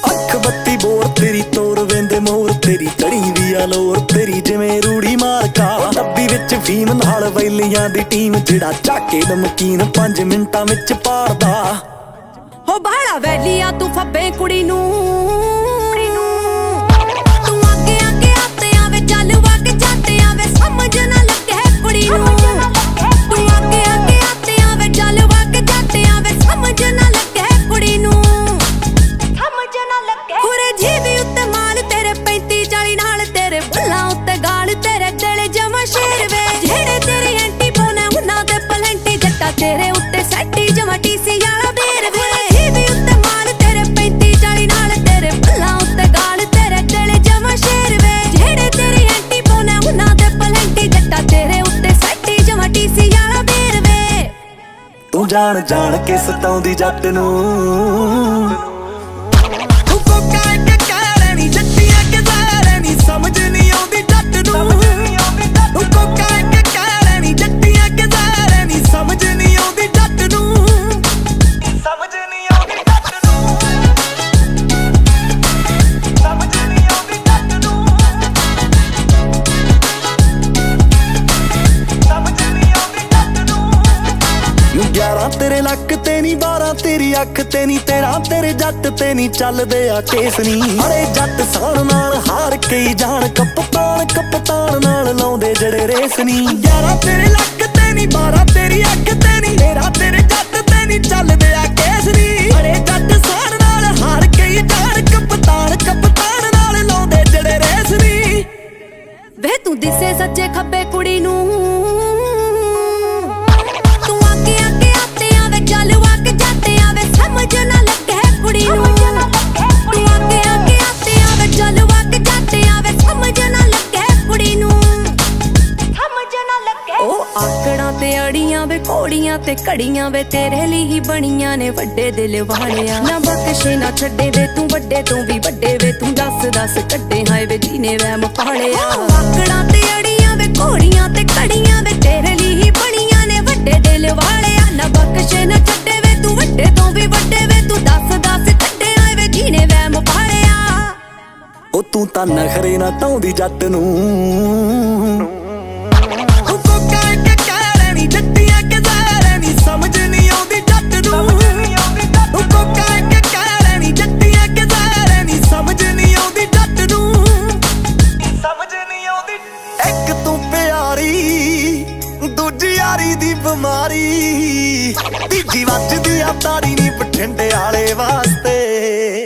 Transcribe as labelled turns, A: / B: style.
A: ਅੱਖ ਬੱਤੀ ਬੋਰ ਤੇਰੀ ਤੋਰ ਵੇਂਦੇ ਮੋਰ ਤੇਰੀ ਚੜੀ ਵੀ ਆ ਲੋਰ ਤੇਰੀ ਜਿਵੇਂ ਰੂੜੀ ਮਾਰਕਾ ਡੱਬੀ ਵਿੱਚ ਫੀਮ ਨਾਲ ਵੈਲੀਆਂ ਦੀ ਟੀਮ ਜਿਹੜਾ ਝਾਕੇ ਨਮਕੀਨ 5 ਮਿੰਟਾਂ ਵਿੱਚ ਪਾੜਦਾ
B: ਹੋ ਬਾਹਲਾ ਵੈਲੀਆਂ ਤੂੰ ਫੱਬੇ ਕੁੜੀ ਨੂੰ ਤੂੰ ਅੱਗੇ ਅੱਗੇ ਆਤੇ ਆਵੇ ਚੱਲ ਵਗ ਜਾਂਦੇ ਆਵੇ ਸਮਝ ਨਾ ਲੱਗੇ ਕੁੜੀ ਨੂੰ ਤੂੰ ਅੱਗੇ ਅੱਗੇ ਆਤੇ ਆਵੇ ਚੱਲ ਵਗ ਜਾਂਦੇ ਆਵੇ ਸਮਝ ਨਾ ਲੱਗੇ ਕੁੜੀ ਨੂੰ ਸਮਝ ਨਾ ਲੱਗੇ ਹੁਰੇ ਜੀਵੀ ਉੱਤੇ ਮਾਲ ਤੇਰੇ 35 40 ਨਾਲ ਤੇਰੇ ਬੁੱਲਾਂ ਉੱਤੇ ਗਾਲ ਤੇਰੇ ਗਲੇ ਜਮਾ ਸ਼ੇਰ ਵੇ ਜਿਹੜੇ ਤੇਰੀ ਐਂਟੀ ਬੋਨੇ ਉਹਨਾਂ ਦੇ ਪਲੈਂਟੀ ਜੱਟਾ ਤੇਰੇ ਉੱਤੇ ਸੈੱਟੀ ਜਮਾ ਟੀਸੀ ਵਾਲਾ ਬੇਰ ਵੇ
A: ਤੂੰ ਜਾਣ ਜਾਣ ਕੇ ਸਤਾਉਂਦੀ ਜੱਟ ਨੂੰ
C: ਤੂੰ ਕੋਕਾ ਕੇ ਕਹਿ ਨੀ ਜੱਟੀਆਂ ਕੇ ਜ਼ਹਿਰ ਨੀ ਸਮਝ ਨਹੀਂ ਆਉਂਦੀ ਜੱਟ ਨੂੰ ਤੂੰ ਕੋਕਾ ਕੇ ਕਹਿ ਨੀ ਜੱਟੀਆਂ ਕੇ ਜ਼ਹਿਰ ਨੀ ਸਮਝ ਨਹੀਂ ਆਉਂਦੀ ਜੱਟ ਨੂੰ ਸਮਝ ਨਹੀਂ ਆਉਂਦੀ ਜੱਟ ਨੂੰ ਸਮਝ ਨਹੀਂ ਆਉਂਦੀ ਜੱਟ ਨੂੰ ਸਮਝ ਨਹੀਂ ਆਉਂਦੀ ਜੱਟ ਨੂੰ
A: 11 ਤੇਰੇ ਲੱਕ ਤੇ ਨੀ 12 ਤੇਰੀ ਅੱਖ ਤੇ ਨੀ 13 ਤੇਰੇ ਜੱਟ ਤੇ ਨੀ ਚੱਲਦੇ ਆ ਕੇਸ ਨੀ ਅਰੇ ਜੱਟ ਸਾਣ ਨਾਲ ਹਾਰ ਕੇ ਜਾਣ ਕਪਤਾਨ ਨਾਲ ਲਾਉਂਦੇ ਜਿਹੜੇ ਰੇਸ ਨੀ
C: 11 ਤੇਰੇ ਲੱਕ ਤੇ ਨੀ 12 ਤੇਰੀ ਅੱਖ ਤੇ ਨੀ 13 ਤੇਰੇ ਜੱਟ ਤੇ ਨੀ ਚੱਲਦੇ ਆ ਕੇਸ ਨੀ ਅਰੇ ਜੱਟ ਸਾਣ ਨਾਲ ਹਾਰ ਕੇ ਜਾਣ ਕਪਤਾਨ ਨਾਲ ਲਾਉਂਦੇ ਜਿਹੜੇ ਰੇਸ ਨੀ
B: ਵੇ ਤੂੰ ਦਿਸੇ ਸੱਜੇ ਖੱਬੇ ਕੁੜੀ ਨੂੰ ਸਮਝ ਨਾ ਲੱਗੇ ਕੁੜੀ ਨੂੰ ਤੂੰ ਅੱਗੇ ਅੱਗੇ ਆਤੇ ਆਵੇ ਚੱਲ ਵਗ ਜਾਂਦੇ ਆਵੇ ਸਮਝ ਨਾ ਲੱਗੇ ਕੁੜੀ ਨੂੰ ਸਮਝ ਨਾ ਲੱਗੇ ਉਹ ਆਕੜਾਂ ਤੇ ਅੜੀਆਂ ਵੇ ਘੋੜੀਆਂ ਤੇ ਘੜੀਆਂ ਵੇ ਤੇਰੇ ਲਈ ਹੀ ਬਣੀਆਂ ਨੇ ਵੱਡੇ ਦਿਲ ਵਾਲਿਆ ਨਾ ਬਖਸ਼ੇ ਨਾ ਛੱਡੇ ਵੇ ਤੂੰ ਵੱਡੇ ਤੋਂ ਵੀ ਵੱਡੇ ਵੇ ਤੂੰ ਦੱਸ ਕੱਢੇ ਹਾਏ ਵੇ ਜੀਨੇ ਵਹਿਮ ਪਾਲਿਆ ਆਕੜਾਂ ਤੇ ਅੜੀਆਂ ਵੇ ਘੋੜੀਆਂ ਤੇ ਘੜੀਆਂ ਵੇ ਤੇਰੇ ਲਈ ਹੀ ਬਣੀਆਂ ਨੇ ਵੱਡੇ ਦਿਲ ਵਾਲਿਆ ਨਾ ਬਖਸ਼ੇ ਨਾ ਛੱਡੇ ਵੇ ਤੂੰ ਵੱਡੇ ਤੋਂ ਵੀ ਵੱਡੇ ਵੇ ਤੂੰ ਦੱਸ ਕੱਢੇ ਆਏ ਵੇ ਜੀਨੇ ਵਹਿਮ ਪਾਲਿਆ
A: ਉਹ ਤੂੰ ਤਾਂ ਨਖਰੇ ਨਾ ਤਾਉਂਦੀ ਜੱਟ ਨੂੰ
C: ਤੂੰ ਕੋਕਾ ਕੇ ਕਹਿ ਨੀ ਜੱਟੀਆਂ ਕੇ ਜ਼ਹਿਰ ਨੀ ਸਮਝ ਨਹੀਂ ਆਉਂਦੀ ਜੱਟ ਨੂੰ ਤੂੰ ਕੋਕਾ ਕੇ ਕਹਿ ਨੀ ਜੱਟੀਆਂ ਕੇ ਜ਼ਹਿਰ ਨੀ ਸਮਝ ਨਹੀਂ ਆਉਂਦੀ ਜੱਟ ਨੂੰ ਸਮਝ ਨਹੀਂ ਆਉਂਦੀ
A: ਇੱਕ ਤੂੰ ਪਿਆਰੀ ਦੂਜੀ ਯਾਰੀ ਦੀ ਬਿਮਾਰੀ ਤੀਜੀ ਵੱਜਦੀ ਆ ਤਾੜੀ ਨੀ ਬਠਿੰਡੇ ਵਾਲੇ ਵਾਸਤੇ